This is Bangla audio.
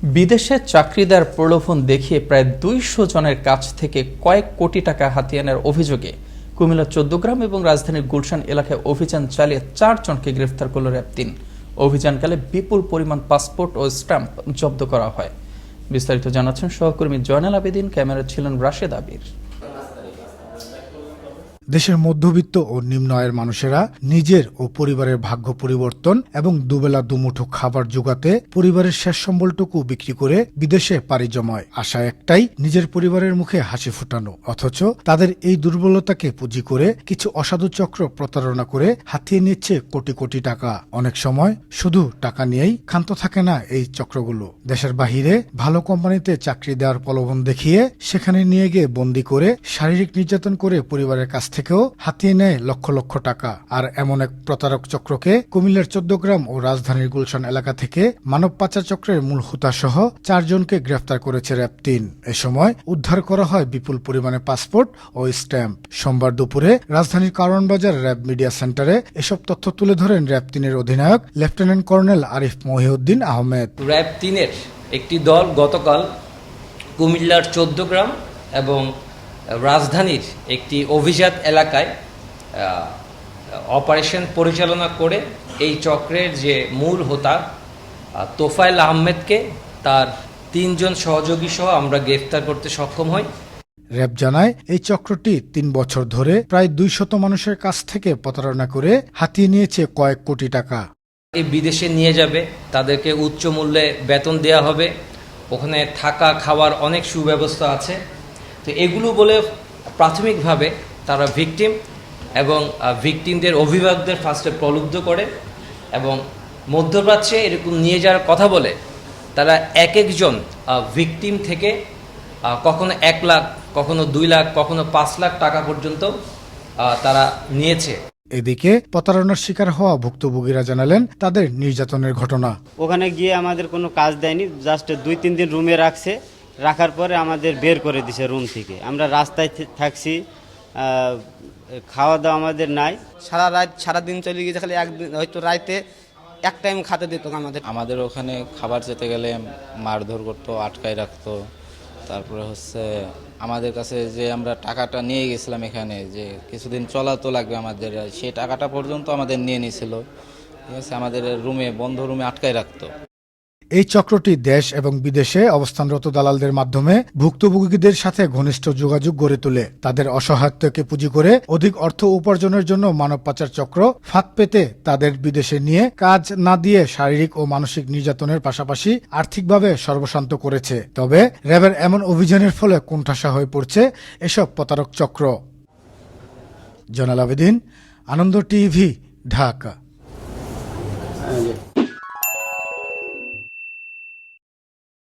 বিদেশে চাকরি দেওয়ার প্রলোভন দেখিয়ে প্রায় ২০০ জনের কাছ থেকে কয়েক কোটি টাকা হাতিয়ে নেওয়ার অভিযোগে কুমিল্লা ১৪গ্রাম এবং রাজধানীর গুলশান এলাকায় অভিযান চালিয়ে ৪ জনকে গ্রেফতার করল র‍্যাব-৩। অভিযানকালে বিপুল পরিমাণ পাসপোর্ট ও স্ট্যাম্প জব্দ করা হয়। বিস্তারিত জানাচ্ছেন সহকর্মী জয়নাল আবেদিন, ক্যামেরায় ছিলেন রাশেদ আবির। দেশের মধ্যবিত্ত ও নিম্ন আয়ের মানুষেরা নিজের ও পরিবারের ভাগ্য পরিবর্তন এবং দুবেলা দুমুঠো খাবার জোগাতে পরিবারের শেষ সম্বলটুকু বিক্রি করে বিদেশে পাড়ি জমায়। আশা একটাই, নিজের পরিবারের মুখে হাসি ফোটানো। অথচ তাদের এই দুর্বলতাকে পুঁজি করে কিছু অসাধু চক্র প্রতারণা করে হাতিয়ে নিচ্ছে কোটি কোটি টাকা। অনেক সময় শুধু টাকা নিয়েই ক্ষান্ত থাকে না এই চক্রগুলো। দেশের বাহিরে ভালো কোম্পানিতে চাকরি দেওয়ার প্রলোভন দেখিয়ে সেখানে নিয়ে গিয়ে বন্দী করে শারীরিক নির্যাতন করে পরিবারের কাছ থেকেও হাতিয়ে নেয় লক্ষ লক্ষ টাকা। আর এমন এক প্রতারক চক্রকে কুমিল্লার ১৪গ্রাম ও রাজধানীর গুলশান এলাকা থেকে মানব পাচার চক্রের মূল হোতা সহ ৪ জনকে গ্রেফতার করেছে র‍্যাব-৩। এ সময় উদ্ধার করা হয় বিপুল পরিমাণে পাসপোর্ট ও স্ট্যাম্প। সোমবার দুপুরে রাজধানীর কারওয়ান বাজার র‍্যাব মিডিয়া সেন্টারে এসব তথ্য তুলে ধরেন র‍্যাব-৩-এর অধিনায়ক লেফটেন্যান্ট কর্নেল আরিফ মহিউদ্দিন আহমেদ। র‍্যাব-৩-এর একটি দল গতকাল কুমিল্লার ১৪গ্রাম এবং রাজধানীর একটি অভিজাত এলাকায় অপারেশন পরিচালনা করে এই চক্রের যে মূল হোতা তোফায়েল আহমেদকে তার ৩ জন সহযোগী সহ আমরা গ্রেফতার করতে সক্ষম হই। র‍্যাব জানায়, এই চক্রটি ৩ বছর ধরে প্রায় ২০০ মানুষের কাছ থেকে প্রতারণা করে হাতিয়ে নিয়েছে কয়েক কোটি টাকা। এই বিদেশে নিয়ে যাবে, তাদেরকে উচ্চ মূল্যে বেতন দেওয়া হবে, ওখানে থাকা খাওয়ার অনেক সুব্যবস্থা আছে। তো এগুলো বলে প্রাথমিকভাবে তারা ভিকটিম এবং ভিকটিমদের অভিভাবকদের ফার্স্টে প্রলুব্ধ করে এবং মধ্যপ্রাচ্যে এরকম নিয়ে যাওয়ার কথা বলে তারা এক একজন ভিকটিম থেকে কখনো ১ লাখ, কখনো ২ লাখ, কখনো ৫ লাখ টাকা পর্যন্ত তারা নিয়েছে। এদিকে প্রতারণার শিকার হওয়া ভুক্তভোগীরা জানালেন তাদের নির্যাতনের ঘটনা। ওখানে গিয়ে আমাদের কোনো কাজ দেয়নি, জাস্ট ২-৩ দিন রুমে রাখছে, রাখার পরে আমাদের বের করে দিছে রুম থেকে। আমরা রাস্তায় থাকছি, খাওয়া দাওয়া আমাদের নাই। সারা দিন চলে গিয়েছে, খালি একদিন হয়তো রাইতে এক টাইম খাতে দিত আমাদের ওখানে খাবার যেতে গেলে মারধর করতো, আটকায় রাখতো। তারপরে আমাদের কাছে যে আমরা টাকাটা নিয়ে গেছিলাম এখানে, যে কিছুদিন চলা তো লাগবে আমাদের, সেই টাকাটা পর্যন্ত আমাদের নিয়ে নিয়েছিল। ঠিক আছে, আমাদের রুমে, বন্ধ রুমে আটকায় রাখতো। এই চক্রটি দেশ এবং বিদেশে অবস্থানরত দালালদের মাধ্যমে ভুক্তভোগীদের সাথে ঘনিষ্ঠ যোগাযোগ গড়ে তোলে। তাদের অসহায়তাকে পুঁজি করে অধিক অর্থ উপার্জনের জন্য মানব পাচার চক্র ফাঁদ পেতে তাদের বিদেশে নিয়ে কাজ না দিয়ে শারীরিক ও মানসিক নির্যাতনের পাশাপাশি আর্থিকভাবে সর্বশান্ত করেছে। তবে র‍্যাবের এমন অভিযানের ফলে কোণঠাসা হয়ে পড়ছে এসব প্রতারক চক্র। জয়নাল আবেদিন, আনন্দ টিভি, ঢাকা।